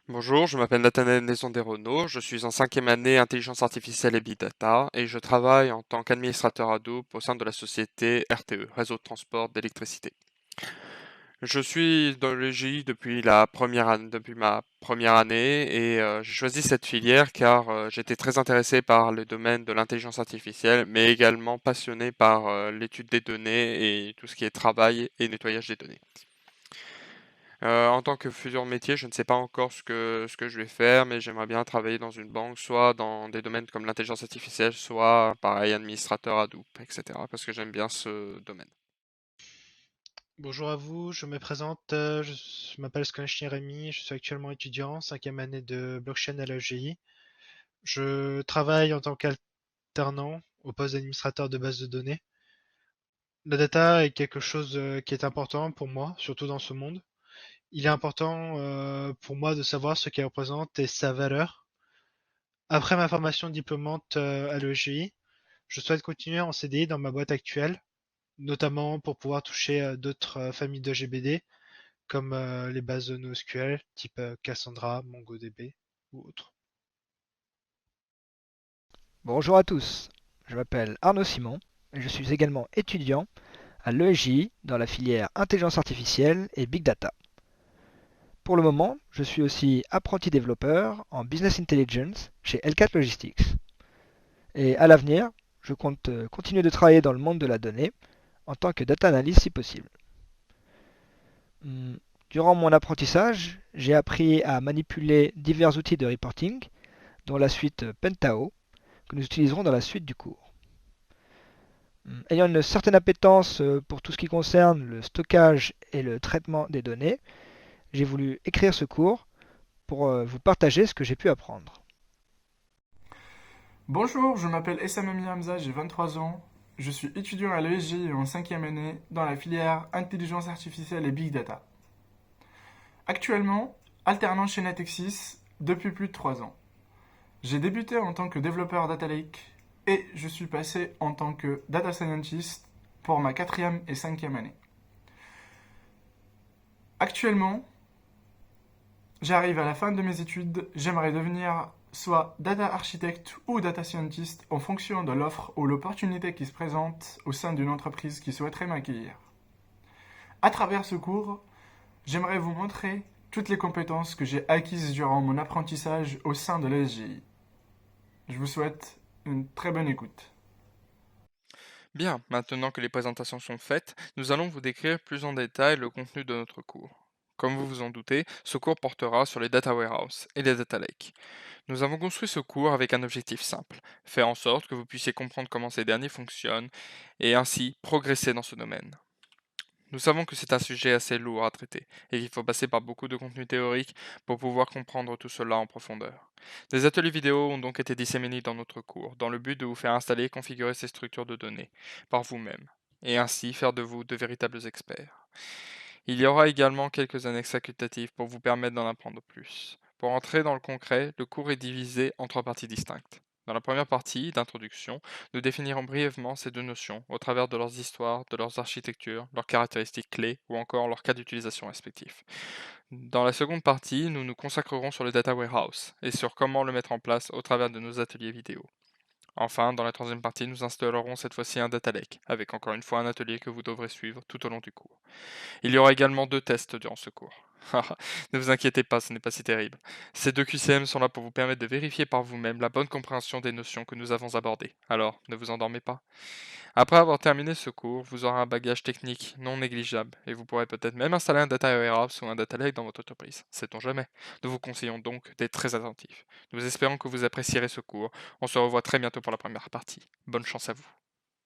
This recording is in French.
Bonjour, je m'appelle Nathanaël Maison-Desrenaud, je suis en cinquième année intelligence artificielle et big data et je travaille en tant qu'administrateur Hadoop au sein de la société RTE, Réseau de transport d'électricité. Je suis dans le GI depuis ma première année et j'ai choisi cette filière car j'étais très intéressé par le domaine de l'intelligence artificielle mais également passionné par l'étude des données et tout ce qui est travail et nettoyage des données. En tant que futur métier, je ne sais pas encore ce que je vais faire, mais j'aimerais bien travailler dans une banque, soit dans des domaines comme l'intelligence artificielle, soit pareil, administrateur Hadoop, etc. Parce que j'aime bien ce domaine. Bonjour à vous, je me présente, je m'appelle Skonchny Rémi, je suis actuellement étudiant, cinquième année de blockchain à l'EGI. Je travaille en tant qu'alternant au poste d'administrateur de base de données. La data est quelque chose qui est important pour moi, surtout dans ce monde. Il est important pour moi de savoir ce qu'elle représente et sa valeur. Après ma formation diplômante à l'EGI, je souhaite continuer en CDI dans ma boîte actuelle, notamment pour pouvoir toucher d'autres familles de GBD comme les bases de NoSQL type Cassandra, MongoDB ou autres. Bonjour à tous, je m'appelle Arnaud Simon et je suis également étudiant à l'ESJ dans la filière intelligence artificielle et big data. Pour le moment, je suis aussi apprenti développeur en business intelligence chez L4 Logistics. Et à l'avenir, je compte continuer de travailler dans le monde de la donnée en tant que data analyst si possible. Durant mon apprentissage, j'ai appris à manipuler divers outils de reporting, dont la suite Pentao, que nous utiliserons dans la suite du cours. Ayant une certaine appétence pour tout ce qui concerne le stockage et le traitement des données, j'ai voulu écrire ce cours pour vous partager ce que j'ai pu apprendre. Bonjour, je m'appelle Essam Ami Hamza, j'ai 23 ans. Je suis étudiant à l'ESJ en cinquième année dans la filière intelligence artificielle et big data. Actuellement, alternant chez Natexis depuis plus de 3 ans. J'ai débuté en tant que développeur Data Lake et je suis passé en tant que data scientist pour ma quatrième et cinquième année. Actuellement, j'arrive à la fin de mes études, j'aimerais devenir soit data architect ou data scientist en fonction de l'offre ou l'opportunité qui se présente au sein d'une entreprise qui souhaiterait m'accueillir. À travers ce cours, j'aimerais vous montrer toutes les compétences que j'ai acquises durant mon apprentissage au sein de l'ESGI. Je vous souhaite une très bonne écoute. Bien, maintenant que les présentations sont faites, nous allons vous décrire plus en détail le contenu de notre cours. Comme vous vous en doutez, ce cours portera sur les data warehouse et les data lakes. Nous avons construit ce cours avec un objectif simple, faire en sorte que vous puissiez comprendre comment ces derniers fonctionnent et ainsi progresser dans ce domaine. Nous savons que c'est un sujet assez lourd à traiter et qu'il faut passer par beaucoup de contenu théorique pour pouvoir comprendre tout cela en profondeur. Des ateliers vidéo ont donc été disséminés dans notre cours, dans le but de vous faire installer et configurer ces structures de données par vous-même, et ainsi faire de vous de véritables experts. Il y aura également quelques annexes facultatives pour vous permettre d'en apprendre plus. Pour entrer dans le concret, le cours est divisé en trois parties distinctes. Dans la première partie, d'introduction, nous définirons brièvement ces deux notions au travers de leurs histoires, de leurs architectures, leurs caractéristiques clés ou encore leurs cas d'utilisation respectifs. Dans la seconde partie, nous nous consacrerons sur le data warehouse et sur comment le mettre en place au travers de nos ateliers vidéo. Enfin, dans la troisième partie, nous installerons cette fois-ci un data lake, avec encore une fois un atelier que vous devrez suivre tout au long du cours. Il y aura également deux tests durant ce cours. Ne vous inquiétez pas, ce n'est pas si terrible. Ces deux QCM sont là pour vous permettre de vérifier par vous-même la bonne compréhension des notions que nous avons abordées. Alors, ne vous endormez pas. Après avoir terminé ce cours, vous aurez un bagage technique non négligeable et vous pourrez peut-être même installer un data warehouse ou un data lake dans votre entreprise. Sait-on jamais. Nous vous conseillons donc d'être très attentifs. Nous espérons que vous apprécierez ce cours. On se revoit très bientôt pour la première partie. Bonne chance à vous.